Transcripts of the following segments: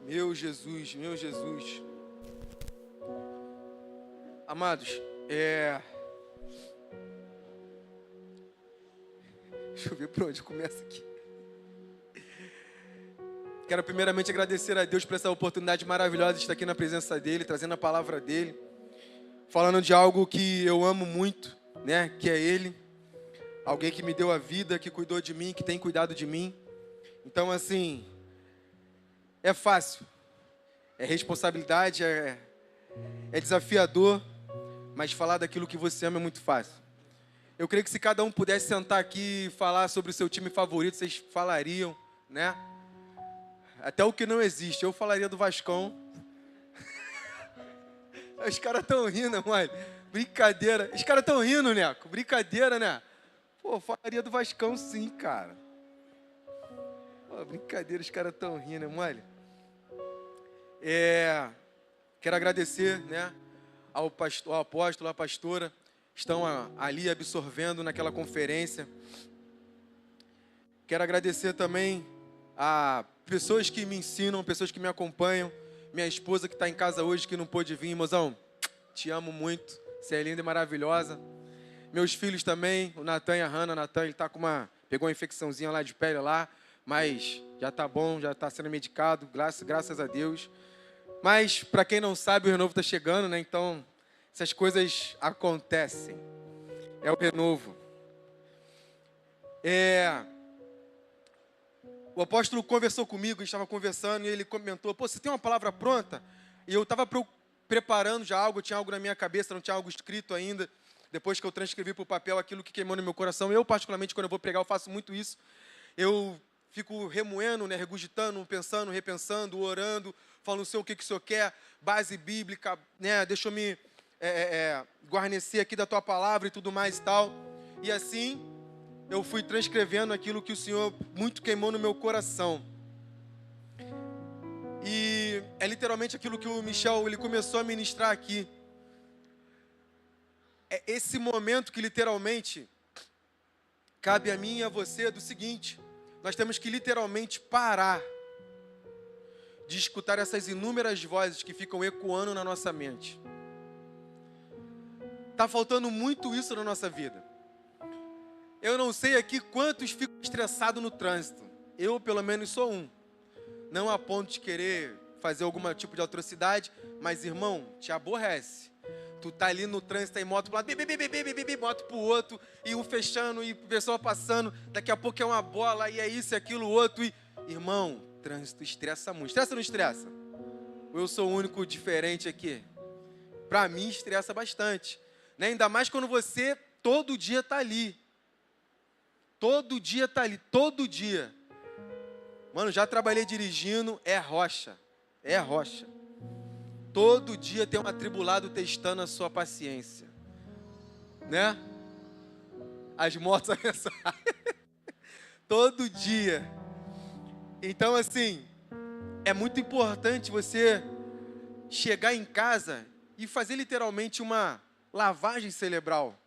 Meu Jesus, meu Jesus. Amados, deixa eu ver por onde começa aqui. Quero primeiramente agradecer a Deus por essa oportunidade maravilhosa de estar aqui na presença dEle, trazendo a palavra dEle, falando de algo que eu amo muito, né? Que é Ele, alguém que me deu a vida, que cuidou de mim, que tem cuidado de mim. Então, assim, é fácil, é responsabilidade, é desafiador, mas falar daquilo que você ama é muito fácil. Eu creio que se cada um pudesse sentar aqui e falar sobre o seu time favorito, vocês falariam, né? Até o que não existe. Eu falaria do Vascão. Os caras estão rindo, mano. Brincadeira. Os caras estão rindo, Neco. Brincadeira, né? Pô, eu falaria do Vascão sim, cara. Pô, brincadeira, os caras estão rindo, mano. Quero agradecer, né, ao pastor, ao apóstolo, à pastora. Estão ali absorvendo naquela conferência. Quero agradecer também a pessoas que me ensinam, pessoas que me acompanham. Minha esposa que está em casa hoje, que não pôde vir. Mozão, te amo muito. Você é linda e maravilhosa. Meus filhos também, o Natan e a Hannah. O Natan, ele tá pegou uma infecçãozinha lá de pele lá, mas já tá bom, já está sendo medicado, graças a Deus. Mas, para quem não sabe, o renovo está chegando, né? Então, essas coisas acontecem. É o renovo. O apóstolo conversou comigo, a gente estava conversando, e ele comentou, pô, você tem uma palavra pronta? E eu estava preparando já algo, tinha algo na minha cabeça, não tinha algo escrito ainda. Depois que eu transcrevi para o papel aquilo que queimou no meu coração, eu particularmente, quando eu vou pregar, eu faço muito isso. Eu fico remoendo, né, regurgitando, pensando, repensando, orando, falando, Senhor, o que o Senhor quer, base bíblica, né, deixa eu me guarnecer aqui da Tua palavra e tudo mais e tal. E assim, eu fui transcrevendo aquilo que o Senhor muito queimou no meu coração. E é literalmente aquilo que o Michel, ele começou a ministrar aqui. É esse momento que literalmente cabe a mim e a você do seguinte: nós temos que literalmente parar de escutar essas inúmeras vozes que ficam ecoando na nossa mente. Está faltando muito isso na nossa vida. Eu não sei aqui quantos ficam estressados no trânsito. Eu, pelo menos, sou um. Não a ponto de querer fazer algum tipo de atrocidade, mas, irmão, te aborrece. Tu tá ali no trânsito, em moto para um lado, moto pro outro, e um fechando, e pessoa passando, daqui a pouco é uma bola, e é isso, é aquilo, outro, e... Irmão, trânsito estressa muito. Estressa ou não estressa? Ou eu sou o único diferente aqui? Para mim, estressa bastante. Né? Ainda mais quando você todo dia tá ali. Todo dia tá ali, todo dia. Mano, já trabalhei dirigindo, é rocha. É rocha. Todo dia tem um atribulado testando a sua paciência. Né? As motos todo dia. Então, assim, é muito importante você chegar em casa e fazer literalmente uma lavagem cerebral.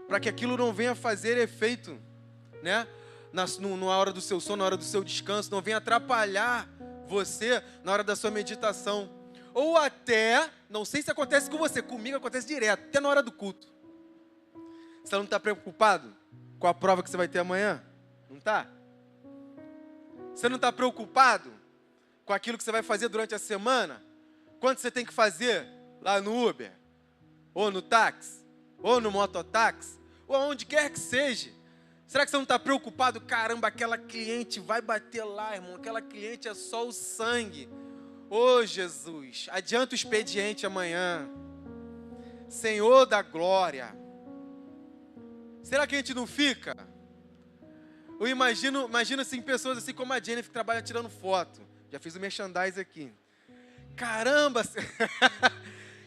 Para que aquilo não venha fazer efeito, né? Na hora do seu sono, na hora do seu descanso, não venha atrapalhar você na hora da sua meditação. Ou até, não sei se acontece com você, comigo acontece direto, até na hora do culto. Você não está preocupado com a prova que você vai ter amanhã? Não está? Você não está preocupado com aquilo que você vai fazer durante a semana? Quanto você tem que fazer lá no Uber? Ou no táxi? Ou no mototáxi? Ou aonde quer que seja? Será que você não está preocupado? Caramba, aquela cliente vai bater lá, irmão. Aquela cliente é só o sangue. Ô Jesus, adianta o expediente amanhã. Senhor da glória. Será que a gente não fica? Eu imagino assim, pessoas assim como a Jennifer que trabalha tirando foto. Já fiz o merchandise aqui. Caramba,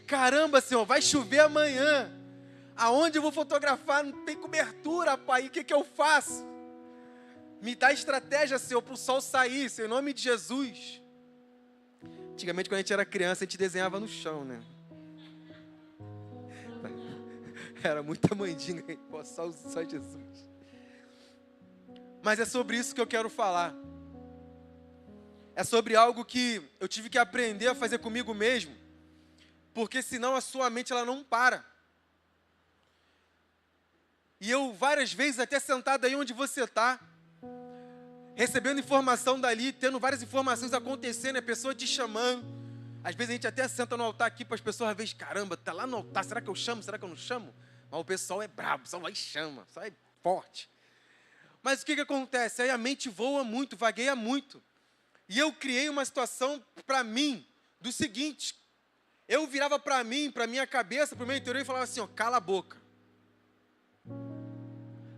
caramba, Senhor, vai chover amanhã. Aonde eu vou fotografar? Não tem cobertura, pai. O que eu faço? Me dá estratégia, Senhor, para o sol sair, Senhor, em nome de Jesus. Antigamente, quando a gente era criança, a gente desenhava no chão, né? Era muita mandinga, só Jesus. Mas é sobre isso que eu quero falar. é sobre algo que eu tive que aprender a fazer comigo mesmo, porque senão a sua mente ela não para. E eu várias vezes, até sentado aí onde você está, recebendo informação dali, tendo várias informações acontecendo, a pessoa te chamando. Às vezes a gente até senta no altar aqui para as pessoas, às vezes, caramba, tá lá no altar, será que eu chamo, será que eu não chamo? Mas o pessoal é brabo, o pessoal vai e chama, o pessoal é forte. Mas o que acontece? Aí a mente voa muito, vagueia muito. E eu criei uma situação para mim, do seguinte, eu virava para mim, para minha cabeça, para o meu interior e falava assim, ó, cala a boca.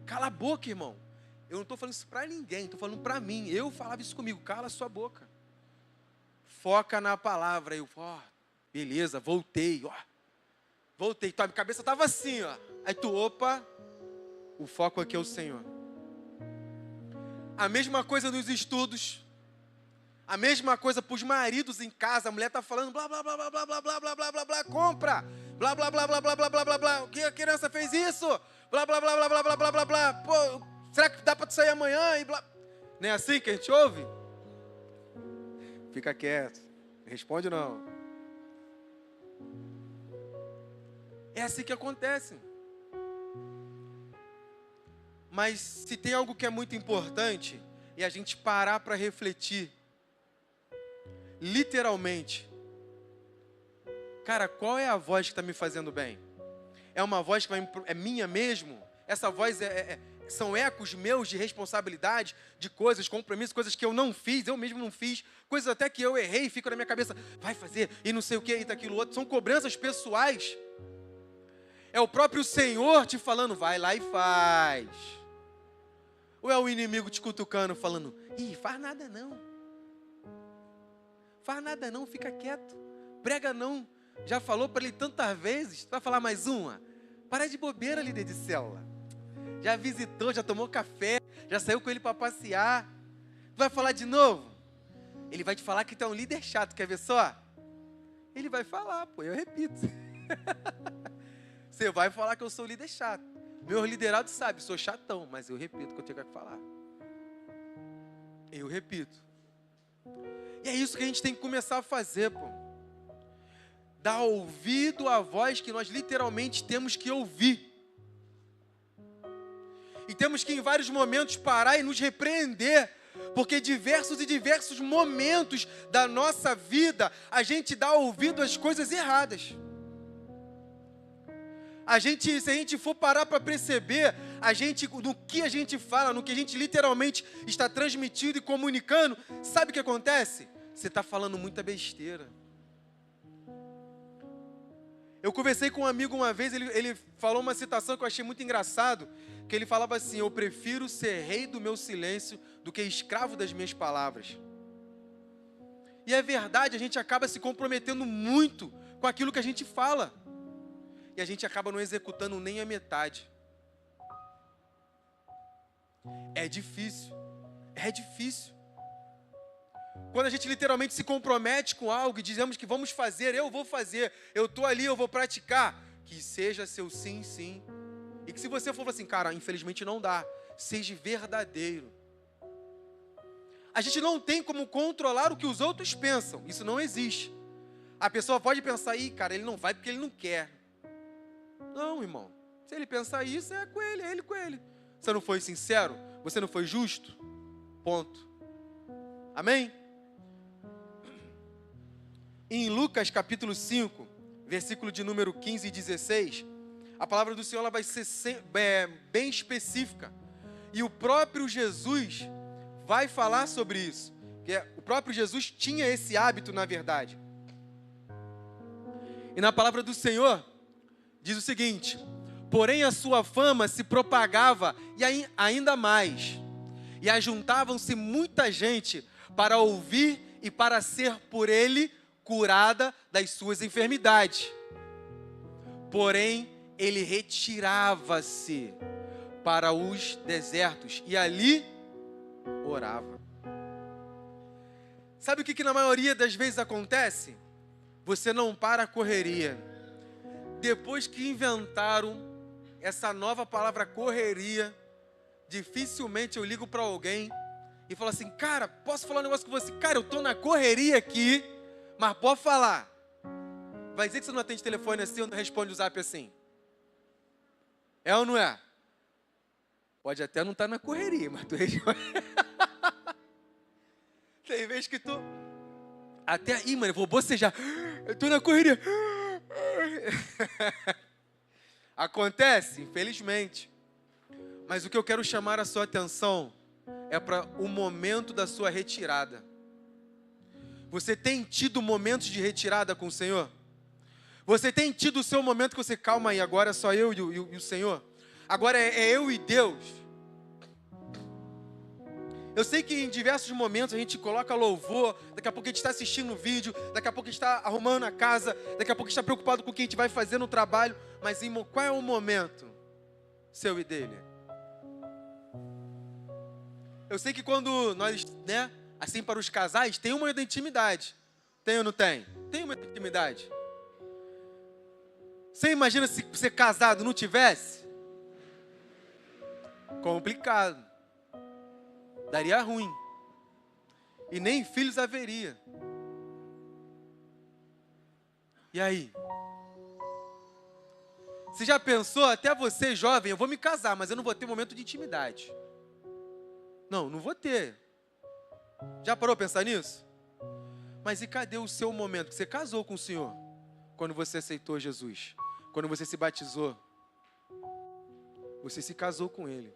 Cala a boca, irmão. Eu não estou falando isso para ninguém, estou falando para mim. Eu falava isso comigo, cala a sua boca. Foca na palavra. Eu, beleza, voltei, voltei. Tua cabeça estava assim, ó. Aí tu, opa, o foco aqui é o Senhor. A mesma coisa nos estudos. A mesma coisa para os maridos em casa. A mulher está falando blá, blá, blá, blá, blá, blá, blá, blá, blá, blá, blá, compra. Blá, blá, blá, blá, blá, blá, blá, blá, blá. O que a criança fez isso? Blá, blá, blá, blá, blá, blá, blá, blá, blá. Pô, será que dá para tu sair amanhã? E blá. Não é assim que a gente ouve? Fica quieto. Responde não. É assim que acontece. Mas se tem algo que é muito importante, é a gente parar para refletir. Literalmente. Cara, qual é a voz que está me fazendo bem? É uma voz que é minha mesmo? Essa voz são ecos meus de responsabilidade, de coisas, compromissos, coisas que eu não fiz, eu mesmo não fiz, coisas até que eu errei e fico na minha cabeça, vai fazer, e não sei o que, e daquilo outro. São cobranças pessoais. É o próprio Senhor te falando, vai lá e faz. Ou é o inimigo te cutucando, falando, faz nada não. Faz nada não, fica quieto. Prega não. Já falou para ele tantas vezes, vai falar mais uma? Para de bobeira, líder de célula. Já visitou, já tomou café, já saiu com ele para passear. Vai falar de novo? Ele vai te falar que tu é um líder chato, quer ver só? Ele vai falar, pô, eu repito. Você vai falar que eu sou líder chato. Meu liderado sabe, sou chatão, mas eu repito o que eu tenho que falar. Eu repito. E é isso que a gente tem que começar a fazer, pô. Dar ouvido à voz que nós literalmente temos que ouvir. E temos que em vários momentos parar e nos repreender, porque diversos e diversos momentos da nossa vida, a gente dá ouvido às coisas erradas. Se a gente for parar para perceber, no que a gente fala, no que a gente literalmente está transmitindo e comunicando, sabe o que acontece? Você está falando muita besteira. Eu conversei com um amigo uma vez, ele falou uma citação que eu achei muito engraçado, que ele falava assim, eu prefiro ser rei do meu silêncio do que escravo das minhas palavras. E é verdade, a gente acaba se comprometendo muito com aquilo que a gente fala. E a gente acaba não executando nem a metade. É difícil. É difícil. Quando a gente literalmente se compromete com algo e dizemos que vamos fazer, eu vou fazer, eu estou ali, eu vou praticar, que seja seu sim, sim. E que se você for assim, cara, infelizmente não dá, seja verdadeiro. A gente não tem como controlar o que os outros pensam, isso não existe. A pessoa pode pensar, cara, ele não vai porque ele não quer. Não, irmão, se ele pensar isso, é com ele, é ele com ele. Você não foi sincero? Você não foi justo? Ponto. Amém? Em Lucas capítulo 5, versículo de número 15 e 16, a palavra do Senhor ela vai ser bem específica. E o próprio Jesus vai falar sobre isso. O próprio Jesus tinha esse hábito, na verdade. E na palavra do Senhor, diz o seguinte, porém a sua fama se propagava e ainda mais. E ajuntavam-se muita gente para ouvir e para ser por ele curada das suas enfermidades. Porém, ele retirava-se para os desertos e ali orava. Sabe o que na maioria das vezes acontece? Você não para a correria. Depois que inventaram essa nova palavra correria, dificilmente eu ligo para alguém e fala assim, cara, posso falar um negócio com você? Cara, eu tô na correria aqui, mas pode falar. Vai dizer que você não atende telefone assim ou não responde o zap assim? É ou não é? Pode até não estar na correria, mas tu responde. Tem vezes que tu... Até aí, mano, eu vou bocejar. Eu tô na correria. Acontece, infelizmente. Mas o que eu quero chamar a sua atenção é para o momento da sua retirada. Você tem tido momentos de retirada com o Senhor? Você tem tido o seu momento que você, calma aí, agora é só eu e o Senhor? Agora é eu e Deus? Eu sei que em diversos momentos a gente coloca louvor, daqui a pouco a gente está assistindo o vídeo, daqui a pouco a gente está arrumando a casa, daqui a pouco a gente está preocupado com o que a gente vai fazer no trabalho, mas irmão, qual é o momento seu e dele? Eu sei que quando nós, né, assim para os casais, tem uma da intimidade. Tem ou não tem? Tem uma intimidade. Você imagina se você casado não tivesse? Complicado. Daria ruim. E nem filhos haveria. E aí? Você já pensou, até você jovem, eu vou me casar, mas eu não vou ter momento de intimidade. Não vou ter. Já parou a pensar nisso? Mas e cadê o seu momento que você casou com o Senhor? Quando você aceitou Jesus? Quando você se batizou? Você se casou com Ele.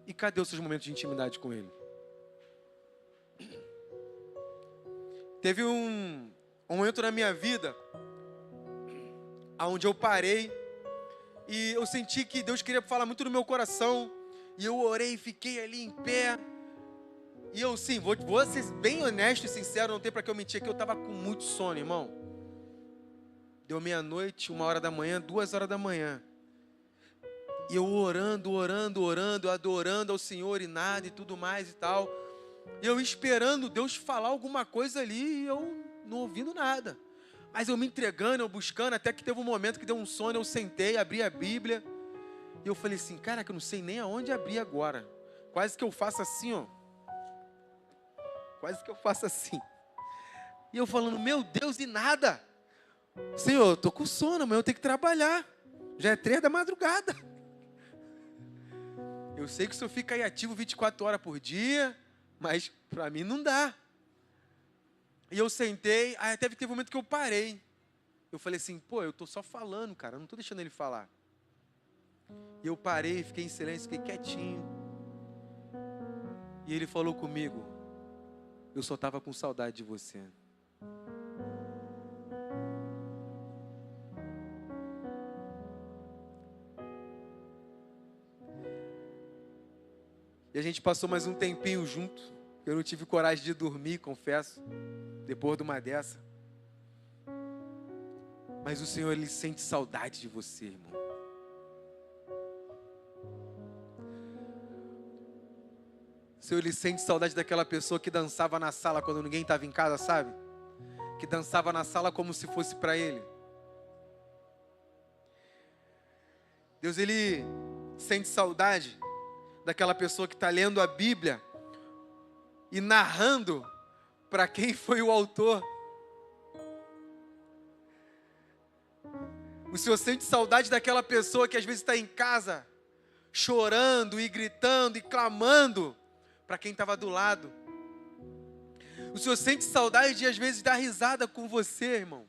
E cadê os seus momentos de intimidade com Ele? Teve um momento na minha vida onde eu parei e eu senti que Deus queria falar muito no meu coração. E eu orei, fiquei ali em pé. E eu sim, vou ser bem honesto e sincero, não tem para que eu mentir, que eu estava com muito sono, irmão. Deu meia-noite, 1h da manhã, 2h da manhã. E eu orando, adorando ao Senhor e nada e tudo mais e tal. E eu esperando Deus falar alguma coisa ali e eu não ouvindo nada. Mas eu me entregando, eu buscando, até que teve um momento que deu um sono, eu sentei, abri a Bíblia. E eu falei assim, cara, que eu não sei nem aonde abrir agora. Quase que eu faço assim, ó. Quase que eu faço assim. E eu falando, meu Deus, e nada. Senhor, eu tô com sono, amanhã eu tenho que trabalhar. Já é 3 da madrugada. Eu sei que o Senhor fica aí ativo 24 horas por dia, mas para mim não dá. E eu sentei, aí até teve um momento que eu parei. Eu falei assim, pô, eu tô só falando, cara, eu não tô deixando ele falar. E eu parei, fiquei em silêncio, fiquei quietinho. E ele falou comigo, eu só estava com saudade de você. E a gente passou mais um tempinho junto. Eu não tive coragem de dormir, confesso, depois de uma dessa. Mas o Senhor, Ele sente saudade de você, irmão. O Senhor, Ele sente saudade daquela pessoa que dançava na sala quando ninguém estava em casa, sabe? Que dançava na sala como se fosse para Ele. Deus, Ele sente saudade daquela pessoa que está lendo a Bíblia e narrando para quem foi o autor. O Senhor sente saudade daquela pessoa que às vezes está em casa, chorando e gritando e clamando para quem estava do lado. O Senhor sente saudade de às vezes dar risada com você, irmão.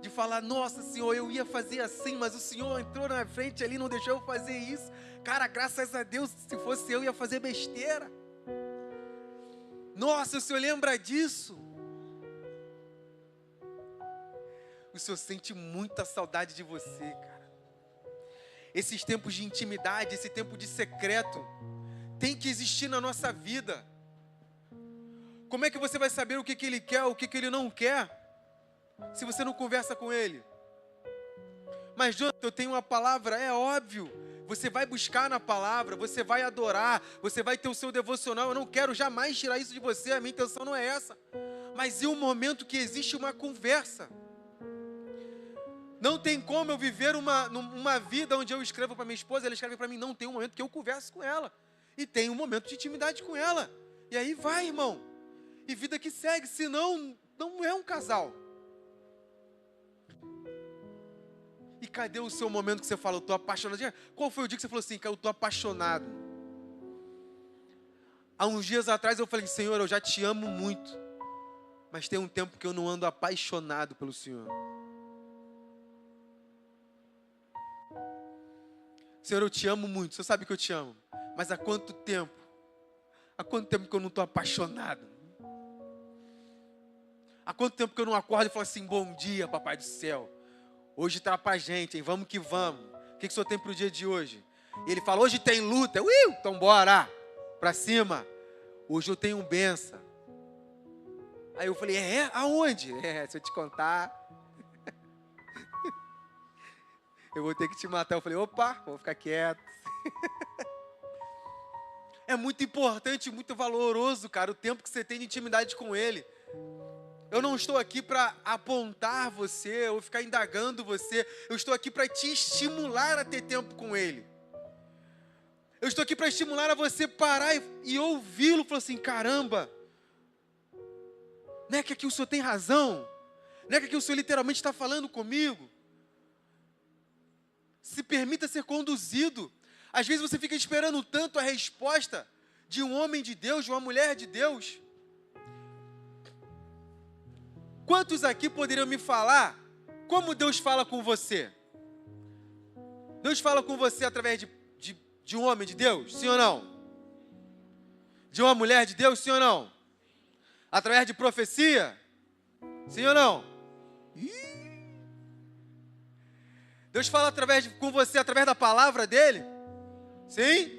De falar, nossa Senhor, eu ia fazer assim, mas o Senhor entrou na frente ali, não deixou eu fazer isso. Cara, graças a Deus, se fosse eu ia fazer besteira. Nossa, o Senhor lembra disso? O Senhor sente muita saudade de você, cara. Esses tempos de intimidade, esse tempo de secreto, tem que existir na nossa vida. Como é que você vai saber o que Ele quer, o que Ele não quer, se você não conversa com Ele? Mas, Jonathan, eu tenho uma palavra, é óbvio. Você vai buscar na palavra, você vai adorar, você vai ter o seu devocional. Eu não quero jamais tirar isso de você, a minha intenção não é essa. Mas e o momento que existe uma conversa? Não tem como eu viver uma vida onde eu escrevo para minha esposa, ela escreve para mim. Não, tem um momento que eu converso com ela. E tem um momento de intimidade com ela. E aí vai, irmão. E vida que segue, senão não é um casal. E cadê o seu momento que você fala, eu estou apaixonado? Qual foi o dia que você falou assim, cara, eu estou apaixonado? Há uns dias atrás eu falei, Senhor, eu já te amo muito. Mas tem um tempo que eu não ando apaixonado pelo Senhor. Senhor, eu te amo muito, você sabe que eu te amo. Mas há quanto tempo? Há quanto tempo que eu não estou apaixonado? Há quanto tempo que eu não acordo e falo assim, bom dia, papai do céu. Hoje tá pra gente, hein? Vamos que vamos. O que o senhor tem pro dia de hoje? E ele fala, hoje tem luta. Então bora, pra cima. Hoje eu tenho benção. Aí eu falei, aonde? Se eu te contar, eu vou ter que te matar. Eu falei, opa, vou ficar quieto. É muito importante, muito valoroso, cara, o tempo que você tem de intimidade com Ele. Eu não estou aqui para apontar você, ou ficar indagando você. Eu estou aqui para te estimular a ter tempo com Ele. Eu estou aqui para estimular a você parar e ouvi-lo. Falar assim, caramba, não é que aqui o Senhor tem razão? Não é que aqui o Senhor literalmente está falando comigo? Se permita ser conduzido. Às vezes você fica esperando tanto a resposta de um homem de Deus, de uma mulher de Deus. Quantos aqui poderiam me falar como Deus fala com você? Deus fala com você através de um homem de Deus? Sim ou não? De uma mulher de Deus? Sim ou não? Através de profecia? Sim ou não? Deus fala com você através da palavra dele? Sim?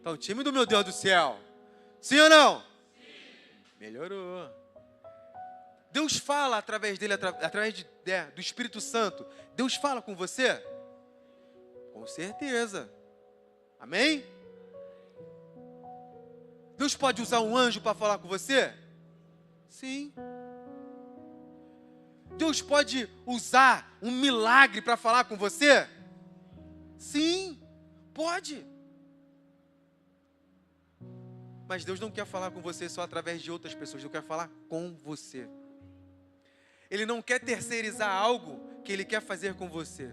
Então, time do meu Deus do céu. Sim ou não? Sim. Melhorou. Deus fala através dele, através do Espírito Santo. Deus fala com você? Com certeza. Amém? Deus pode usar um anjo para falar com você? Sim. Deus pode usar um milagre para falar com você? Sim, pode. Mas Deus não quer falar com você só através de outras pessoas. Deus quer falar com você. Ele não quer terceirizar algo que Ele quer fazer com você.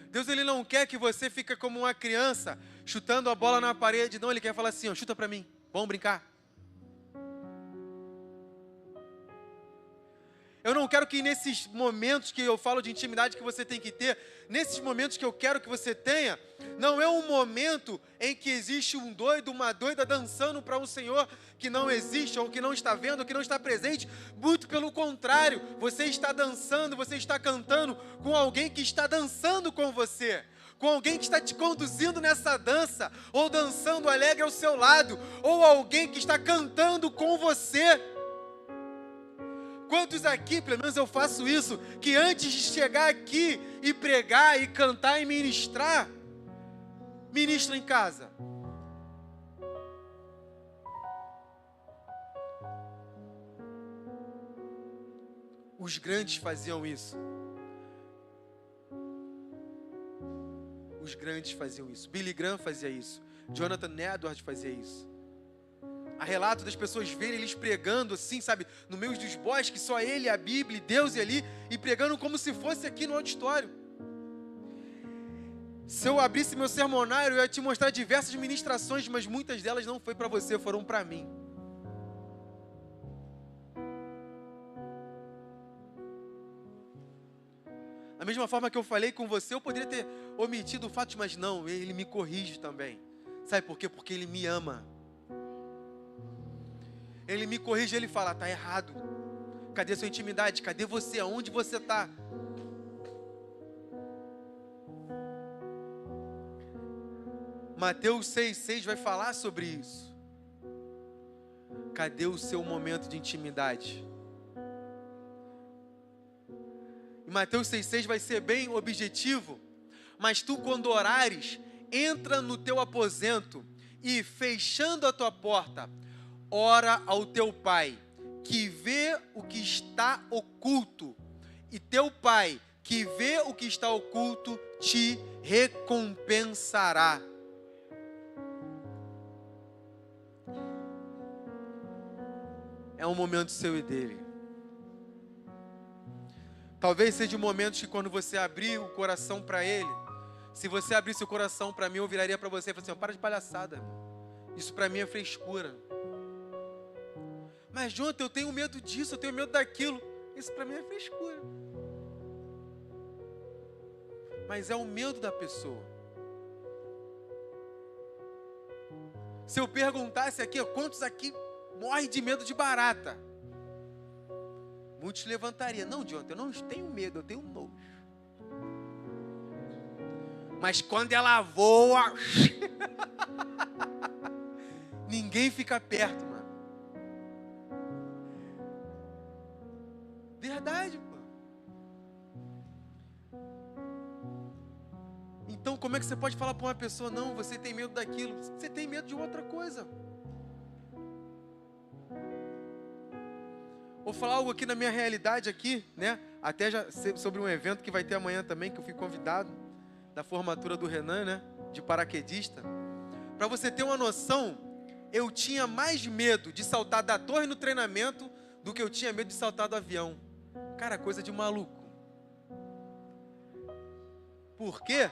Deus, Ele não quer que você fique como uma criança chutando a bola na parede. Não, Ele quer falar assim, chuta para mim, vamos brincar. Eu não quero que nesses momentos que eu falo de intimidade que você tem que ter, nesses momentos que eu quero que você tenha, não é um momento em que existe um doido, uma doida dançando para um Senhor que não existe, ou que não está vendo, ou que não está presente. Muito pelo contrário, você está dançando, você está cantando com alguém que está dançando com você, com alguém que está te conduzindo nessa dança, ou dançando alegre ao seu lado, ou alguém que está cantando com você. Quantos aqui, pelo menos eu faço isso, que antes de chegar aqui e pregar, e cantar, e ministrar, ministro em casa? Os grandes faziam isso. Os grandes faziam isso. Billy Graham fazia isso. Jonathan Edwards fazia isso. Há relato das pessoas verem eles pregando assim, sabe, no meio dos bosques, só ele, a Bíblia, Deus e ali, e pregando como se fosse aqui no auditório. Se eu abrisse meu sermonário, eu ia te mostrar diversas ministrações, mas muitas delas não foi para você, foram para mim. Da mesma forma que eu falei com você, eu poderia ter omitido o fato, mas não, ele me corrige também. Sabe por quê? Porque ele me ama. Ele me corrige, ele fala, tá errado. Cadê sua intimidade? Cadê você? Aonde você está? Mateus 6,6 vai falar sobre isso. Cadê o seu momento de intimidade? E Mateus 6,6 vai ser bem objetivo. Mas tu, quando orares, entra no teu aposento e, fechando a tua porta, ora ao teu pai, que vê o que está oculto, e teu Pai, que vê o que está oculto, te recompensará. É um momento seu e dele. Talvez seja um momento que quando você abrir o coração para ele, se você abrisse o coração para mim, eu viraria para você e falaria assim, para de palhaçada, irmão. Isso para mim é frescura. Mas, Jonathan, eu tenho medo disso, eu tenho medo daquilo. Isso para mim é frescura. Mas é o medo da pessoa. Se eu perguntasse aqui, quantos aqui morrem de medo de barata? Muitos levantariam. Não, Jonathan, eu não tenho medo, eu tenho nojo. Mas quando ela voa, ninguém fica perto, mano. Verdade, pô. Então, como é que você pode falar para uma pessoa, não, você tem medo daquilo? Você tem medo de outra coisa. Vou falar algo aqui na minha realidade aqui, né? Até já sobre um evento que vai ter amanhã também, que eu fui convidado, da formatura do Renan, né? De paraquedista. Para você ter uma noção, eu tinha mais medo de saltar da torre no treinamento do que eu tinha medo de saltar do avião. Cara, coisa de maluco. Por quê?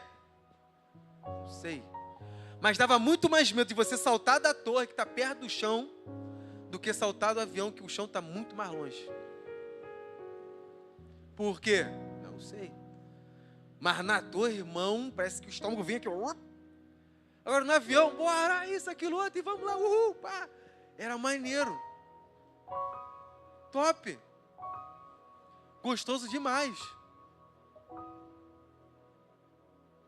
Não sei. Mas dava muito mais medo de você saltar da torre que está perto do chão do que saltar do avião, que o chão está muito mais longe. Por quê? Não sei. Mas na torre, irmão, parece que o estômago vem aqui. Agora no avião, bora, isso, aquilo, outro, e vamos lá, uhul, pá. Era maneiro. Top. Gostoso demais.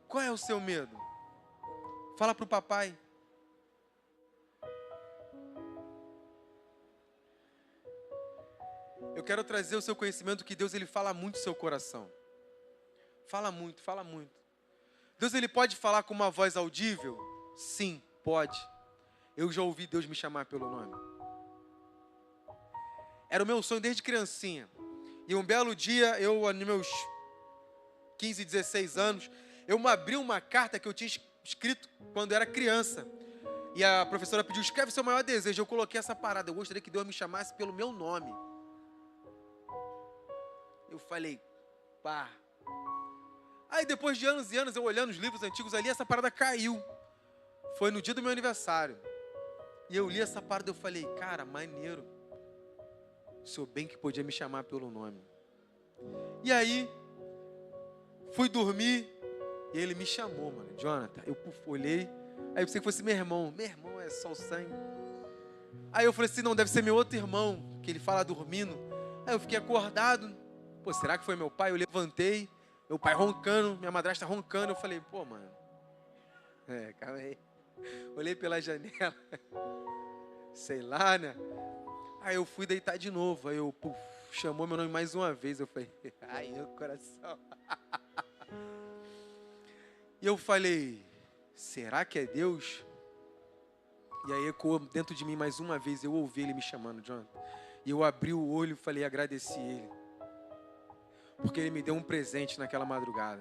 Qual é o seu medo? Fala para o papai. Eu quero trazer o seu conhecimento que Deus, ele fala muito no seu coração. Fala muito, fala muito. Deus, ele pode falar com uma voz audível? Sim, pode. Eu já ouvi Deus me chamar pelo nome. Era o meu sonho desde criancinha. E um belo dia, eu, nos meus 15, 16 anos, eu abri uma carta que eu tinha escrito quando era criança. E a professora pediu, escreve seu maior desejo. Eu coloquei essa parada, eu gostaria que Deus me chamasse pelo meu nome. Eu falei, pá. Aí depois de anos e anos, eu olhando os livros antigos ali, essa parada caiu. Foi no dia do meu aniversário. E eu li essa parada e eu falei, cara, maneiro. O senhor bem que podia me chamar pelo nome. E aí, fui dormir e ele me chamou, mano. Jonathan, eu olhei, aí eu pensei que fosse meu irmão. Meu irmão é só o sangue. Aí eu falei assim, não, deve ser meu outro irmão, que ele fala dormindo. Aí eu fiquei acordado. Pô, será que foi meu pai? Eu levantei, meu pai roncando, minha madrasta roncando. Eu falei, pô, mano. Calma aí. Olhei pela janela. Sei lá, né? Aí eu fui deitar de novo. Aí eu, chamou meu nome mais uma vez. Eu falei, ai, meu coração. E eu falei, será que é Deus? E aí ecoou dentro de mim mais uma vez. Eu ouvi ele me chamando, Jonathan. E eu abri o olho e falei, agradeci ele. Porque ele me deu um presente naquela madrugada.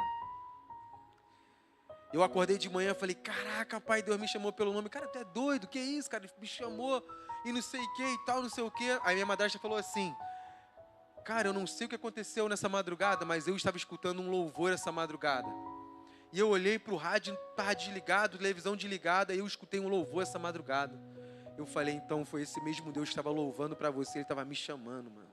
Eu acordei de manhã e falei, caraca, pai, Deus me chamou pelo nome. Cara, tu é doido, que isso, cara? Ele me chamou e não sei o que e tal, não sei o que. Aí minha madrasta falou assim, cara, eu não sei o que aconteceu nessa madrugada, mas eu estava escutando um louvor essa madrugada. E eu olhei para o rádio, estava desligado, televisão desligada, e eu escutei um louvor essa madrugada. Eu falei, então foi esse mesmo Deus que estava louvando para você, ele estava me chamando, mano.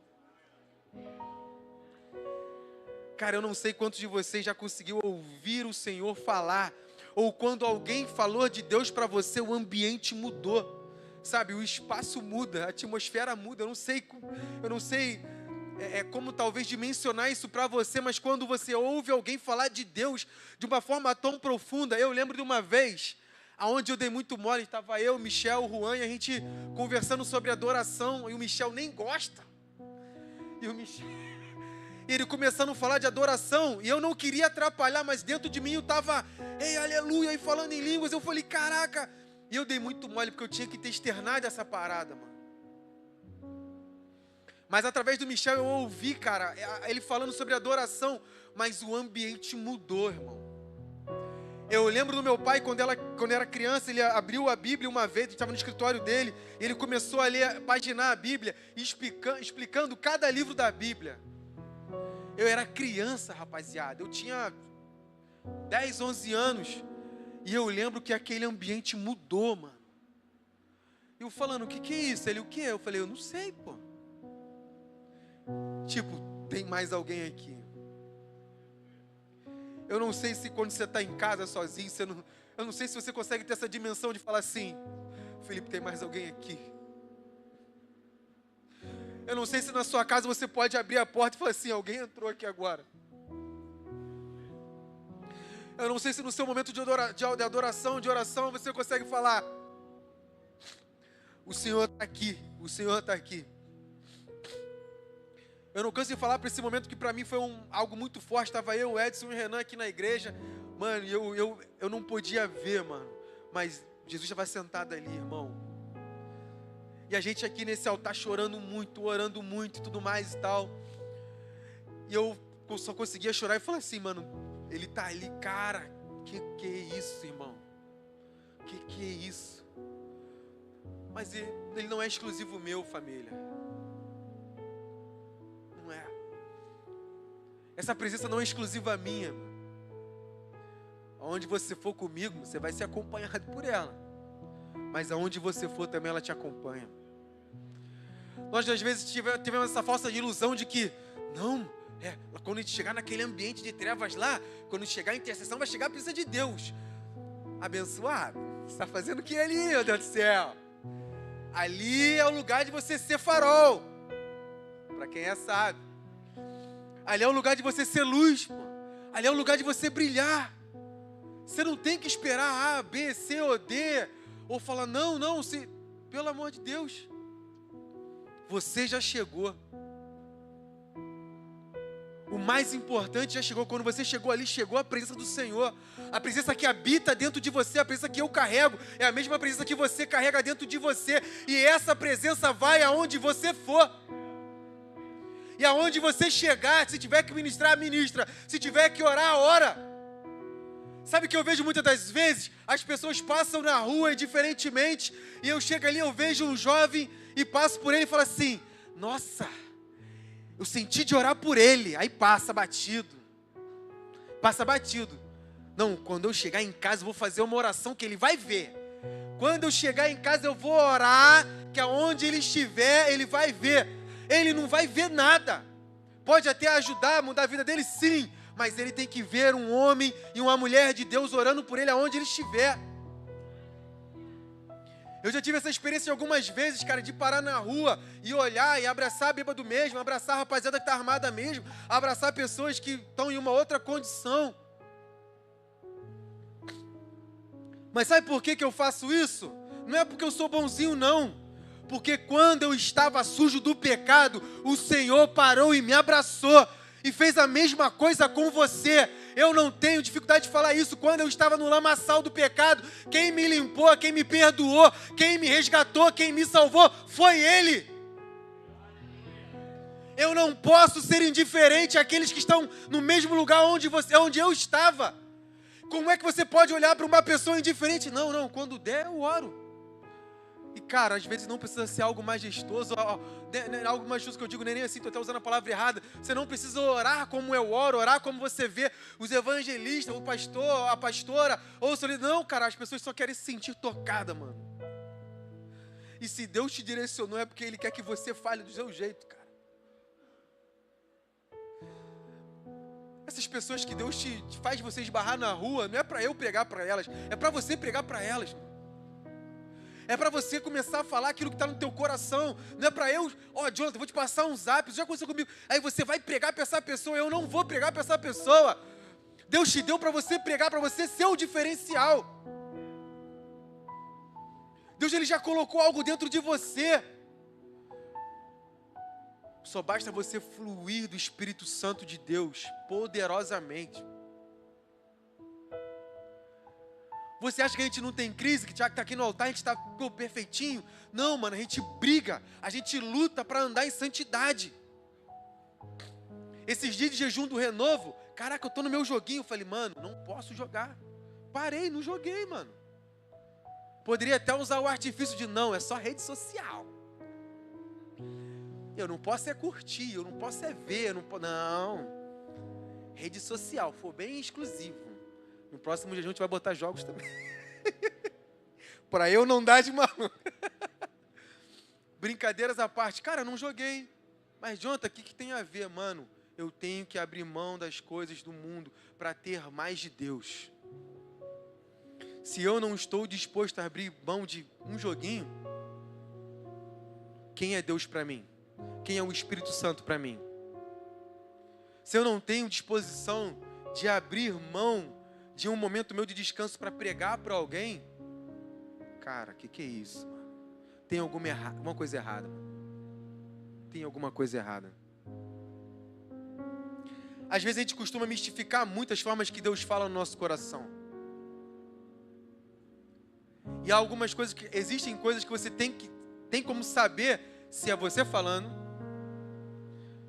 Cara, eu não sei quantos de vocês já conseguiu ouvir o Senhor falar, ou quando alguém falou de Deus para você, o ambiente mudou, sabe? O espaço muda, a atmosfera muda. Eu não sei como talvez dimensionar isso para você, mas quando você ouve alguém falar de Deus de uma forma tão profunda, eu lembro de uma vez, aonde eu dei muito mole, estava eu, Michel, Juan, e a gente conversando sobre adoração, e o Michel nem gosta, e o Michel... ele começando a falar de adoração, e eu não queria atrapalhar, mas dentro de mim eu estava, ei, aleluia, e falando em línguas, eu falei, caraca, e eu dei muito mole, porque eu tinha que ter externado essa parada, mano. Mas através do Michel eu ouvi, cara, ele falando sobre adoração, mas o ambiente mudou, irmão. Eu lembro do meu pai, quando era criança, ele abriu a Bíblia uma vez, a gente estava no escritório dele, e ele começou a ler, paginar a Bíblia, explicando cada livro da Bíblia. Eu era criança, rapaziada, eu tinha 10, 11 anos, e eu lembro que aquele ambiente mudou, mano. Eu falando, o que é isso? Ele, o que? Eu falei, eu não sei, pô. Tipo, tem mais alguém aqui. Eu não sei se quando você está em casa sozinho, eu não sei se você consegue ter essa dimensão de falar assim, Felipe, tem mais alguém aqui. Eu não sei se na sua casa você pode abrir a porta e falar assim, alguém entrou aqui agora. Eu não sei se no seu momento de adoração, de oração, você consegue falar, o Senhor está aqui, o Senhor está aqui. Eu não canso de falar para esse momento que para mim foi algo muito forte. Estava eu, o Edson e o Renan aqui na igreja. Mano, eu não podia ver, mano. Mas Jesus estava sentado ali, irmão. E a gente aqui nesse altar chorando muito, orando muito e tudo mais e tal. E eu só conseguia chorar e falar assim, mano, ele tá ali, cara. Que é isso, irmão? Que é isso? Mas ele não é exclusivo meu, família. Não é. Essa presença não é exclusiva minha. Aonde você for comigo, você vai ser acompanhado por ela. Mas aonde você for também ela te acompanha. Nós às vezes tivemos essa falsa ilusão de que, não, quando a gente chegar naquele ambiente de trevas lá, quando chegar a intercessão, vai chegar a presença de Deus. Abençoado, você está fazendo o que ali, meu Deus do céu? Ali é o lugar de você ser farol. Para quem sabe. Ali é o lugar de você ser luz, pô. Ali é o lugar de você brilhar. Você não tem que esperar A, B, C ou D. Ou falar, não, pelo amor de Deus. Você já chegou. O mais importante já chegou. Quando você chegou ali, chegou a presença do Senhor. A presença que habita dentro de você, a presença que eu carrego, é a mesma presença que você carrega dentro de você. E essa presença vai aonde você for. E aonde você chegar, se tiver que ministrar, ministra. Se tiver que orar, ora. Sabe o que eu vejo muitas das vezes? As pessoas passam na rua indiferentemente, e eu chego ali, eu vejo um jovem e passo por ele e falo assim, nossa, eu senti de orar por ele. Aí passa batido. Passa batido. Não, quando eu chegar em casa eu vou fazer uma oração que ele vai ver. Quando eu chegar em casa eu vou orar, que aonde ele estiver, ele vai ver. Ele não vai ver nada. Pode até ajudar a mudar a vida dele, sim. Mas ele tem que ver um homem e uma mulher de Deus orando por ele aonde ele estiver. Eu já tive essa experiência algumas vezes, cara, de parar na rua e olhar e abraçar bêbado mesmo, abraçar a rapaziada que está armada mesmo, abraçar pessoas que estão em uma outra condição. Mas sabe por que eu faço isso? Não é porque eu sou bonzinho, não. Porque quando eu estava sujo do pecado, o Senhor parou e me abraçou e fez a mesma coisa com você. Eu não tenho dificuldade de falar isso. Quando eu estava no lamaçal do pecado, quem me limpou, quem me perdoou, quem me resgatou, quem me salvou, foi Ele. Eu não posso ser indiferente àqueles que estão no mesmo lugar onde eu estava. Como é que você pode olhar para uma pessoa indiferente? Não, quando der eu oro. E cara, às vezes não precisa ser algo majestoso, algo majestoso que eu digo, nem assim, estou até usando a palavra errada. Você não precisa orar como eu oro, orar como você vê os evangelistas, o pastor, a pastora, ou o seu líder. Não, cara, as pessoas só querem se sentir tocada, mano. E se Deus te direcionou é porque Ele quer que você fale do seu jeito, cara. Essas pessoas que Deus te faz você esbarrar na rua, não é para eu pregar para elas, é para você pregar para elas. É para você começar a falar aquilo que está no teu coração. Não é para eu, Jonathan, vou te passar um zap, isso já aconteceu comigo. Aí você vai pregar para essa pessoa, eu não vou pregar para essa pessoa. Deus te deu para você pregar, para você ser o diferencial. Deus, Ele já colocou algo dentro de você. Só basta você fluir do Espírito Santo de Deus, poderosamente. Você acha que a gente não tem crise, que o Thiago está aqui no altar, a gente está perfeitinho? Não, mano, a gente briga, a gente luta para andar em santidade. Esses dias de jejum do renovo, caraca, eu tô no meu joguinho, eu falei, mano, não posso jogar. Parei, não joguei, mano. Poderia até usar o artifício de não, é só rede social. Eu não posso é curtir, eu não posso é ver, eu não posso... Não. Rede social, for bem exclusivo. No próximo jejum a gente vai botar jogos também. Para eu não dar de maluco. Brincadeiras à parte. Cara, eu não joguei. Mas, Jonathan, o que tem a ver, mano? Eu tenho que abrir mão das coisas do mundo para ter mais de Deus. Se eu não estou disposto a abrir mão de um joguinho, quem é Deus para mim? Quem é o Espírito Santo para mim? Se eu não tenho disposição de abrir mão de um momento meu de descanso para pregar para alguém, cara, que é isso, mano? Tem alguma coisa errada, mano. Tem alguma coisa errada. Às vezes a gente costuma mistificar muitas formas que Deus fala no nosso coração. E há algumas coisas que existem coisas que você tem como saber se é você falando.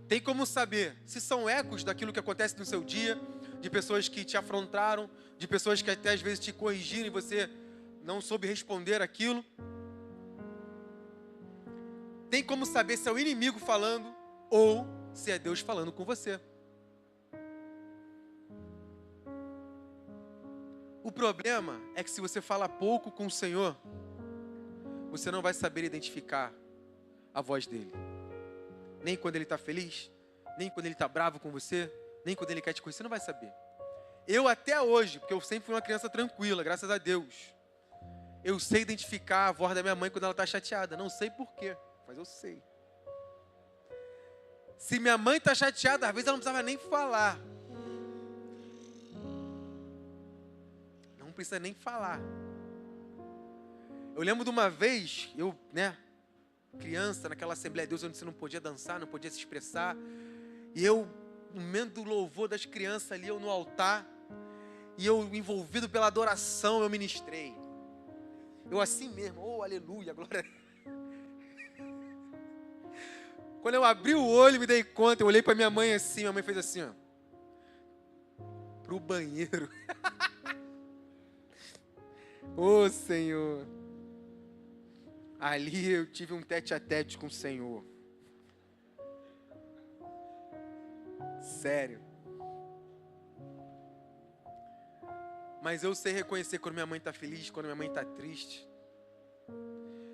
Tem como saber se são ecos daquilo que acontece no seu dia, de pessoas que te afrontaram, de pessoas que até às vezes te corrigiram e você não soube responder aquilo. Tem como saber se é o inimigo falando ou se é Deus falando com você. O problema é que se você fala pouco com o Senhor, você não vai saber identificar a voz dele. Nem quando ele está feliz, nem quando ele está bravo com você, nem quando ele quer te conhecer, você não vai saber. Eu até hoje, porque eu sempre fui uma criança tranquila, graças a Deus, eu sei identificar a voz da minha mãe quando ela está chateada. Não sei porquê, mas eu sei. Se minha mãe está chateada, às vezes ela não precisava nem falar. Não precisa nem falar. Eu lembro de uma vez, criança, naquela Assembleia de Deus, onde você não podia dançar, não podia se expressar. E eu, no momento do louvor das crianças ali, eu no altar, e eu envolvido pela adoração, eu ministrei. Eu assim mesmo, oh, aleluia, glória. Quando eu abri o olho, me dei conta, eu olhei para minha mãe assim, minha mãe fez assim, ó. Pro banheiro. Ô, Senhor. Ali eu tive um tete-a-tete com o Senhor. Sério. Mas eu sei reconhecer quando minha mãe está feliz, quando minha mãe está triste.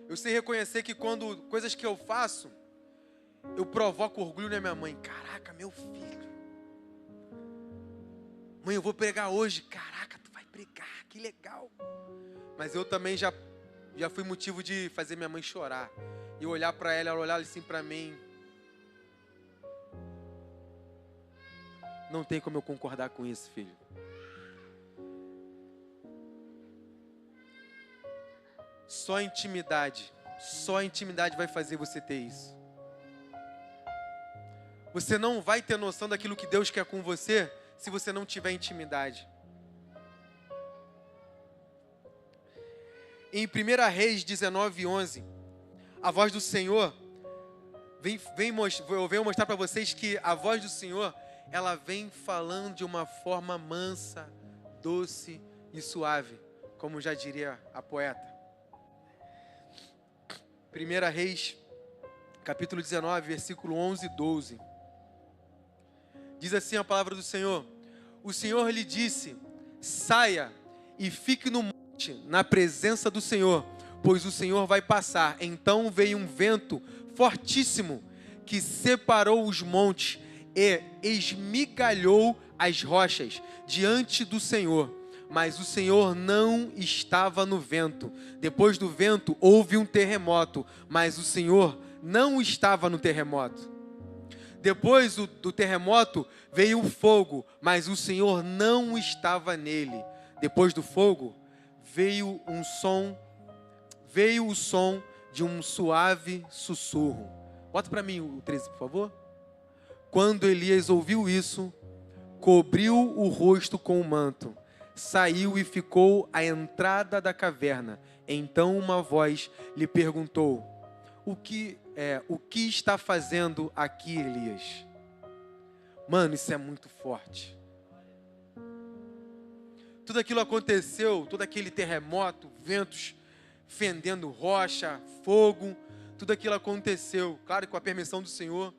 Eu sei reconhecer que quando coisas que eu faço, eu provoco orgulho na minha mãe. Caraca, meu filho. Mãe, eu vou pregar hoje. Caraca, tu vai pregar, que legal. Mas eu também já fui motivo de fazer minha mãe chorar. E eu olhar para ela olhar assim para mim. Não tem como eu concordar com isso, filho. Só a intimidade vai fazer você ter isso. Você não vai ter noção daquilo que Deus quer com você se você não tiver intimidade. Em 1 Reis 19:11, a voz do Senhor eu venho mostrar para vocês que a voz do Senhor, ela vem falando de uma forma mansa, doce e suave, como já diria a poeta. 1 Reis, capítulo 19, versículo 11 e 12. Diz assim a palavra do Senhor: o Senhor lhe disse, saia e fique no monte, na presença do Senhor, pois o Senhor vai passar. Então veio um vento fortíssimo, que separou os montes e esmigalhou as rochas diante do Senhor. Mas o Senhor não estava no vento. Depois do vento houve um terremoto, mas o Senhor não estava no terremoto. Depois do terremoto veio o fogo, mas o Senhor não estava nele. Depois do fogo veio o som de um suave sussurro. Bota para mim o 13, por favor. Quando Elias ouviu isso, cobriu o rosto com o manto, saiu e ficou à entrada da caverna. Então uma voz lhe perguntou: o que está fazendo aqui, Elias? Mano, isso é muito forte. Tudo aquilo aconteceu, todo aquele terremoto, ventos fendendo rocha, fogo, tudo aquilo aconteceu, claro, com a permissão do Senhor.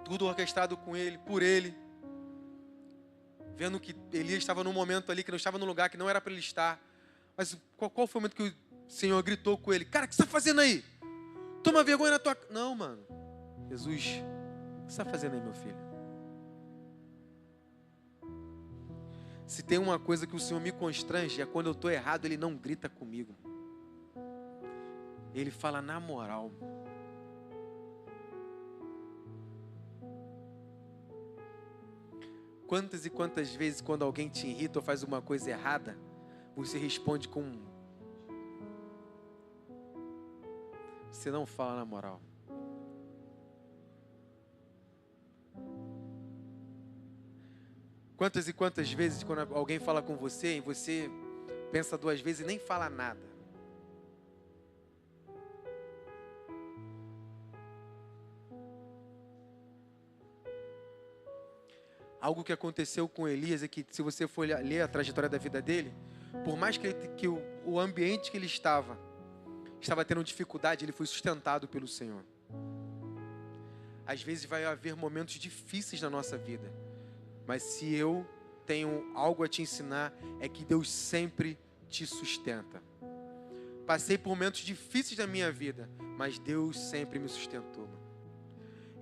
Tudo orquestrado com ele, por ele. Vendo que Elias estava num momento ali, que não estava num lugar que não era para ele estar. Mas qual foi o momento que o Senhor gritou com ele? Cara, o que você está fazendo aí? Toma vergonha na tua... Não, mano. Jesus, o que você está fazendo aí, meu filho? Se tem uma coisa que o Senhor me constrange, é quando eu estou errado, Ele não grita comigo. Ele fala na moral. Quantas e quantas vezes, quando alguém te irrita ou faz uma coisa errada, você responde com... Você não fala na moral. Quantas e quantas vezes, quando alguém fala com você, e você pensa duas vezes e nem fala nada. Algo que aconteceu com Elias é que, se você for ler a trajetória da vida dele, por mais que o ambiente que ele estava tendo dificuldade, ele foi sustentado pelo Senhor. Às vezes vai haver momentos difíceis na nossa vida, mas se eu tenho algo a te ensinar, é que Deus sempre te sustenta. Passei por momentos difíceis na minha vida, mas Deus sempre me sustentou.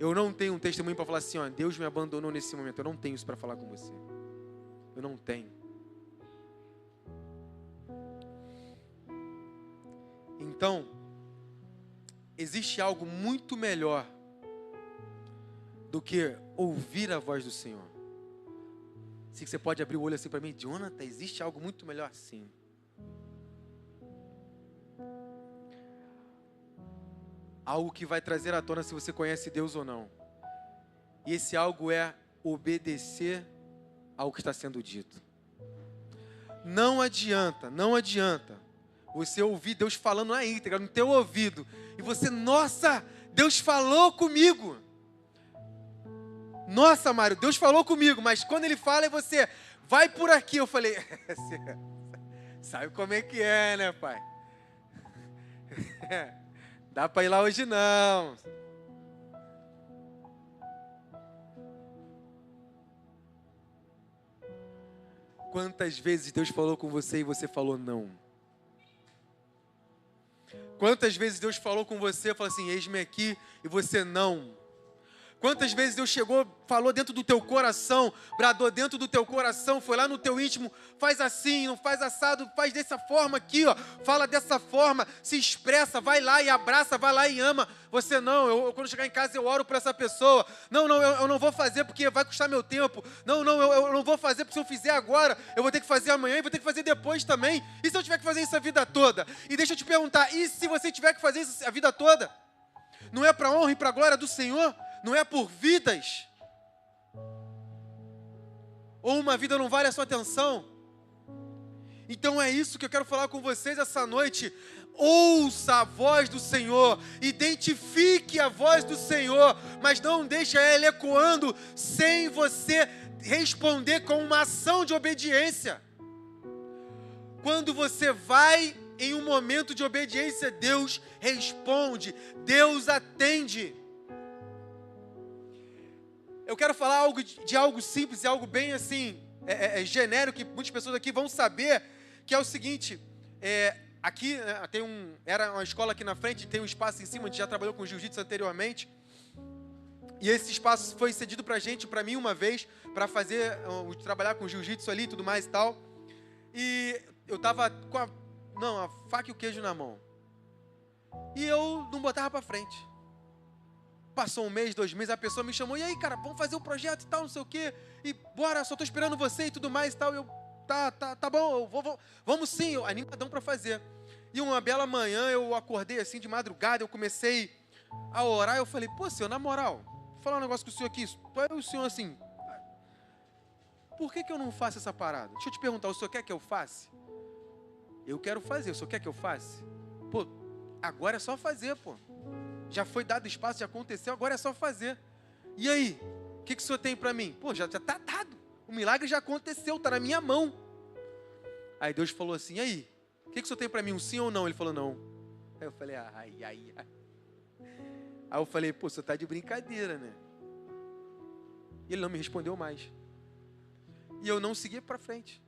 Eu não tenho um testemunho para falar assim, ó, Deus me abandonou nesse momento. Eu não tenho isso para falar com você. Eu não tenho. Então, existe algo muito melhor do que ouvir a voz do Senhor. Se você pode abrir o olho assim para mim, Jonathan, existe algo muito melhor? Sim. Algo que vai trazer à tona se você conhece Deus ou não. E esse algo é obedecer ao que está sendo dito. Não adianta você ouvir Deus falando na íntegra, no teu ouvido, e você, nossa, Deus falou comigo. Nossa, Mário, Deus falou comigo, mas quando Ele fala e você, vai por aqui, eu falei, sabe como é que é, né, pai? Dá para ir lá hoje não. Quantas vezes Deus falou com você e você falou não? Quantas vezes Deus falou com você e falou assim, eis-me aqui, e você não? Quantas vezes Deus chegou, falou dentro do teu coração, bradou dentro do teu coração, foi lá no teu íntimo, faz assim, não faz assado, faz dessa forma aqui, ó, fala dessa forma, se expressa, vai lá e abraça, vai lá e ama. Você não, quando chegar em casa eu oro por essa pessoa. Não, eu não vou fazer porque vai custar meu tempo. Não, eu não vou fazer porque se eu fizer agora, eu vou ter que fazer amanhã e vou ter que fazer depois também. E se eu tiver que fazer isso a vida toda? E deixa eu te perguntar, e se você tiver que fazer isso a vida toda? Não é para a honra e para a glória do Senhor? Não é por vidas? Ou uma vida não vale a sua atenção? Então é isso que eu quero falar com vocês essa noite. Ouça a voz do Senhor, identifique a voz do Senhor, mas não deixe ela ecoando sem você responder com uma ação de obediência. Quando você vai em um momento de obediência, Deus responde, Deus atende. Eu quero falar de algo simples, algo bem assim, genérico, que muitas pessoas aqui vão saber, que é o seguinte, aqui era uma escola aqui na frente, tem um espaço em cima, a gente já trabalhou com jiu-jitsu anteriormente, e esse espaço foi cedido pra gente, pra mim uma vez, para trabalhar com jiu-jitsu ali e tudo mais e tal, e eu tava com a faca e o queijo na mão, e eu não botava pra frente. Passou 1 mês, 2 meses, a pessoa me chamou, e aí, cara, vamos fazer um projeto e tal, não sei o quê, e bora, só tô esperando você e tudo mais e tal, e eu, tá bom, vamos sim, eu, animadão pra fazer. E uma bela manhã, eu acordei assim de madrugada, eu comecei a orar, eu falei, pô, senhor, na moral, vou falar um negócio com o senhor aqui, o senhor assim, por que eu não faço essa parada? Deixa eu te perguntar, o senhor quer que eu faça? Eu quero fazer, o senhor quer que eu faça? Pô, agora é só fazer, pô. Já foi dado espaço, já aconteceu, agora é só fazer. E aí? O que o senhor tem para mim? Pô, já está dado. O milagre já aconteceu, está na minha mão. Aí Deus falou assim, e aí? O que o senhor tem para mim, um sim ou não? Ele falou, não. Aí eu falei, ai. Aí eu falei, pô, o senhor está de brincadeira, né? E ele não me respondeu mais. E eu não segui para frente.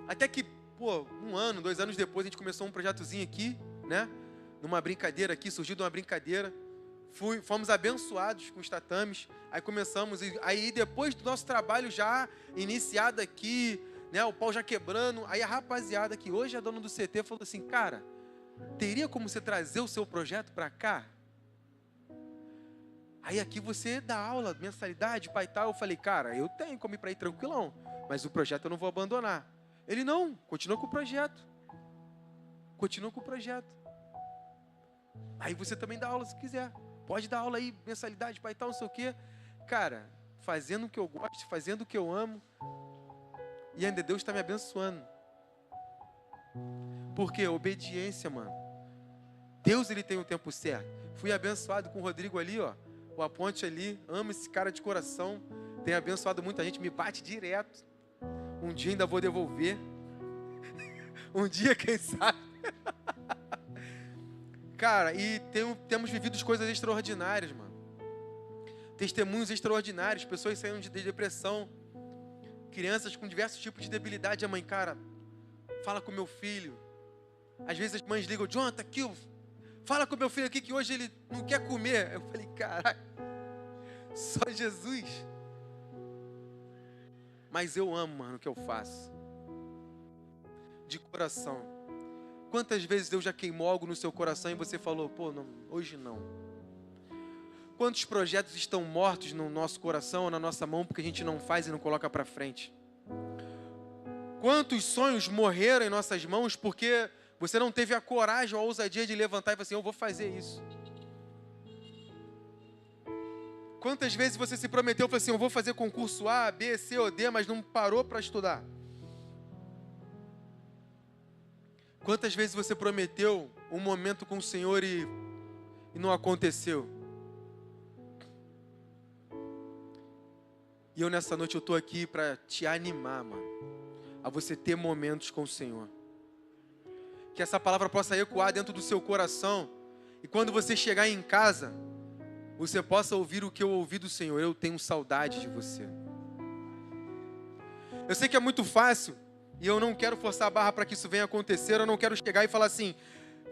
Até que, pô, 1 ano, 2 anos depois, a gente começou um projetozinho aqui, né? Numa brincadeira aqui, surgiu de uma brincadeira. Fomos abençoados com os tatames. Aí começamos, aí depois do nosso trabalho já iniciado aqui, né? O pau já quebrando. Aí a rapaziada que hoje é dona do CT falou assim, cara, teria como você trazer o seu projeto para cá? Aí aqui você dá aula, mensalidade, pai e tal. Eu falei, cara, eu tenho como ir para ir tranquilão, mas o projeto eu não vou abandonar. Ele, não, continua com o projeto. Continua com o projeto. Aí você também dá aula se quiser. Pode dar aula aí, mensalidade, pai e tal, não sei o quê. Cara, fazendo o que eu gosto, fazendo o que eu amo. E ainda Deus está me abençoando. Por quê? Obediência, mano. Deus, ele tem o tempo certo. Fui abençoado com o Rodrigo ali, ó. O Aponte ali. Amo esse cara de coração. Tem abençoado muita gente. Me bate direto. Um dia ainda vou devolver. Um dia, quem sabe. Cara, e temos vivido coisas extraordinárias, mano. Testemunhos extraordinários. Pessoas saindo de depressão. Crianças com diversos tipos de debilidade. A mãe, cara, fala com meu filho. Às vezes as mães ligam, Jonathan, aqui, fala com meu filho aqui que hoje ele não quer comer. Eu falei, caraca, só Jesus. Mas eu amo, mano, o que eu faço. De coração. Quantas vezes Deus já queimou algo no seu coração e você falou, pô, não, hoje não. Quantos projetos estão mortos no nosso coração ou na nossa mão porque a gente não faz e não coloca para frente? Quantos sonhos morreram em nossas mãos porque você não teve a coragem ou a ousadia de levantar e falar assim, eu vou fazer isso. Quantas vezes você se prometeu e falou assim, eu vou fazer concurso A, B, C ou D, mas não parou para estudar? Quantas vezes você prometeu um momento com o Senhor e não aconteceu? E eu nessa noite eu estou aqui para te animar, mano, a você ter momentos com o Senhor. Que essa palavra possa ecoar dentro do seu coração. E quando você chegar em casa, você possa ouvir o que eu ouvi do Senhor. Eu tenho saudade de você. Eu sei que é muito fácil. E eu não quero forçar a barra para que isso venha acontecer. Eu não quero chegar e falar assim,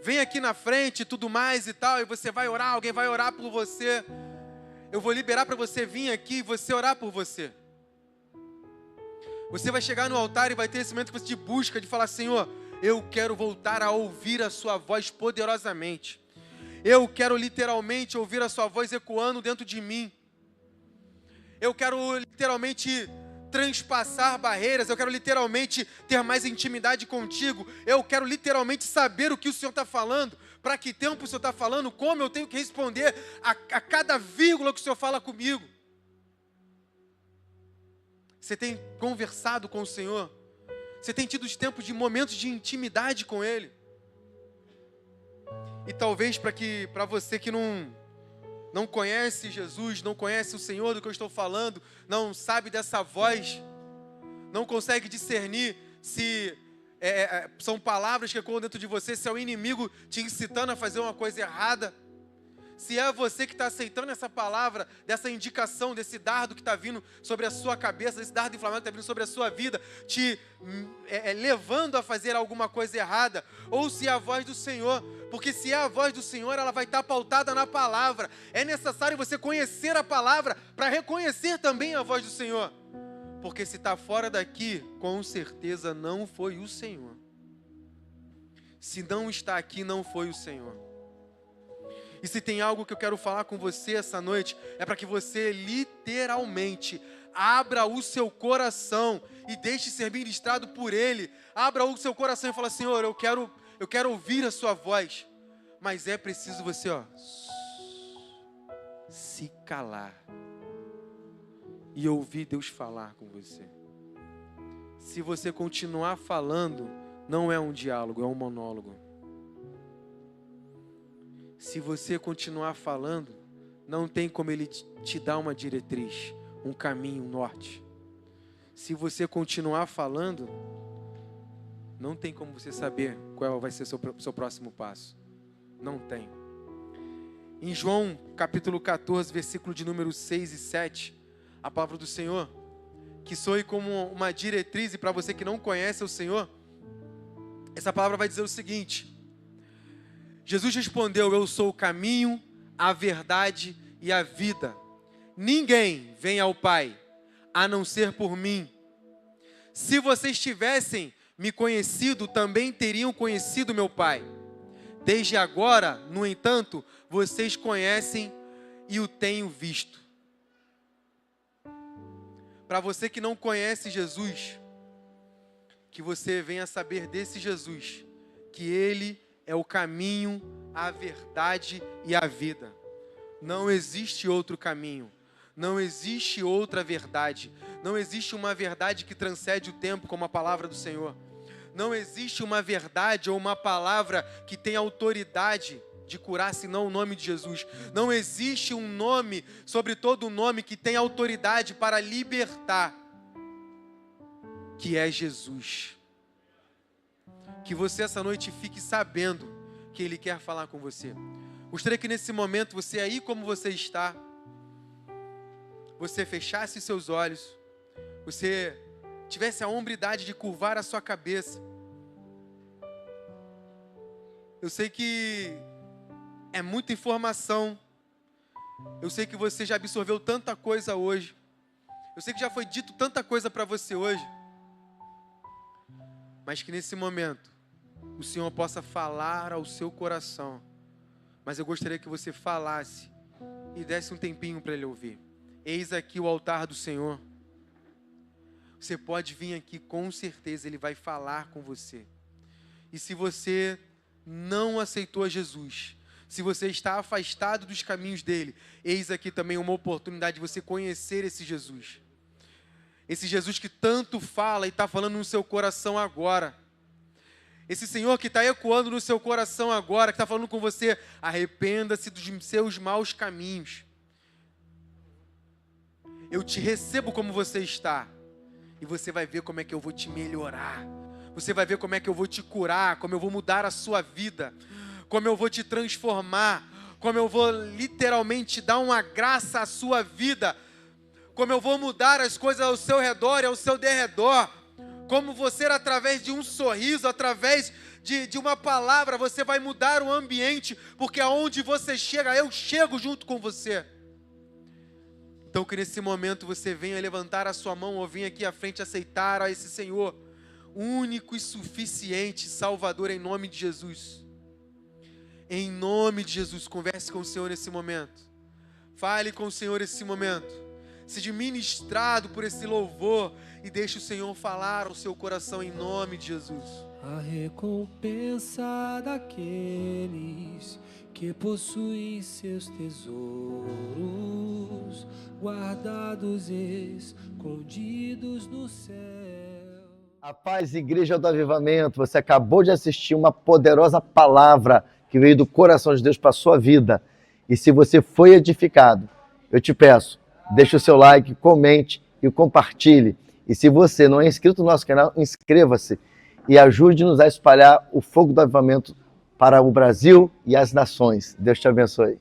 vem aqui na frente e tudo mais e tal. E você vai orar, alguém vai orar por você. Eu vou liberar para você vir aqui e você orar por você. Você vai chegar no altar e vai ter esse momento de busca, de falar, Senhor, eu quero voltar a ouvir a sua voz poderosamente. Eu quero literalmente ouvir a sua voz ecoando dentro de mim. Eu quero literalmente transpassar barreiras. Eu quero literalmente ter mais intimidade contigo. Eu quero literalmente saber o que o Senhor está falando. Para que tempo o Senhor está falando. Como eu tenho que responder a cada vírgula que o Senhor fala comigo. Você tem conversado com o Senhor? Você tem tido os tempos de momentos de intimidade com Ele? E talvez para você que não conhece Jesus, não conhece o Senhor do que eu estou falando, não sabe dessa voz, não consegue discernir se são palavras que ecoam dentro de você, se é o inimigo te incitando a fazer uma coisa errada, se é você que está aceitando essa palavra, dessa indicação, desse dardo que está vindo sobre a sua cabeça, desse dardo inflamado que está vindo sobre a sua vida, te levando a fazer alguma coisa errada, ou se é a voz do Senhor, porque se é a voz do Senhor, ela vai estar pautada na palavra. É necessário você conhecer a palavra para reconhecer também a voz do Senhor, porque se está fora daqui, com certeza não foi o Senhor. Se não está aqui, não foi o Senhor. E se tem algo que eu quero falar com você essa noite, é para que você literalmente abra o seu coração e deixe ser ministrado por Ele. Abra o seu coração e fala, Senhor, eu quero ouvir a sua voz. Mas é preciso você, se calar e ouvir Deus falar com você. Se você continuar falando, não é um diálogo, é um monólogo. Se você continuar falando, não tem como ele te dar uma diretriz, um caminho, um norte. Se você continuar falando, não tem como você saber qual vai ser o seu próximo passo. Não tem. Em João, capítulo 14, versículo de número 6 e 7, a palavra do Senhor, que soe como uma diretriz, e para você que não conhece o Senhor, essa palavra vai dizer o seguinte: Jesus respondeu: eu sou o caminho, a verdade e a vida. Ninguém vem ao Pai, a não ser por mim. Se vocês tivessem me conhecido, também teriam conhecido meu Pai. Desde agora, no entanto, vocês conhecem e o têm visto. Para você que não conhece Jesus, que você venha saber desse Jesus, que Ele é o caminho, a verdade e a vida. Não existe outro caminho, não existe outra verdade, não existe uma verdade que transcende o tempo, como a palavra do Senhor. Não existe uma verdade ou uma palavra que tenha autoridade de curar, senão o nome de Jesus. Não existe um nome, sobre todo nome, que tenha autoridade para libertar, que é Jesus. Que você essa noite fique sabendo que Ele quer falar com você. Gostaria que nesse momento, você aí como você está, você fechasse seus olhos, você tivesse a hombridade de curvar a sua cabeça. Eu sei que é muita informação. Eu sei que você já absorveu tanta coisa hoje. Eu sei que já foi dito tanta coisa para você hoje. Mas que nesse momento o Senhor possa falar ao seu coração. Mas eu gostaria que você falasse e desse um tempinho para Ele ouvir. Eis aqui o altar do Senhor. Você pode vir aqui, com certeza Ele vai falar com você. E se você não aceitou Jesus, se você está afastado dos caminhos dele, eis aqui também uma oportunidade de você conhecer esse Jesus. Esse Jesus que tanto fala e está falando no seu coração agora. Esse Senhor que está ecoando no seu coração agora, que está falando com você: arrependa-se dos seus maus caminhos. Eu te recebo como você está. E você vai ver como é que eu vou te melhorar. Você vai ver como é que eu vou te curar, como eu vou mudar a sua vida, como eu vou te transformar, como eu vou literalmente dar uma graça à sua vida, como eu vou mudar as coisas ao seu redor e ao seu derredor, como você, através de um sorriso, através de uma palavra, você vai mudar o ambiente, porque aonde você chega, eu chego junto com você. Então que nesse momento você venha levantar a sua mão ou venha aqui à frente aceitar a esse Senhor, único e suficiente Salvador, em nome de Jesus. Em nome de Jesus, converse com o Senhor nesse momento. Fale com o Senhor nesse momento. Seja ministrado por esse louvor e deixe o Senhor falar ao seu coração em nome de Jesus. A recompensa daqueles que possuem seus tesouros guardados, escondidos no céu. A paz, Igreja do Avivamento. Você acabou de assistir uma poderosa palavra que veio do coração de Deus para a sua vida. E se você foi edificado, eu te peço, deixe o seu like, comente e compartilhe. E se você não é inscrito no nosso canal, inscreva-se e ajude-nos a espalhar o fogo do avivamento para o Brasil e as nações. Deus te abençoe.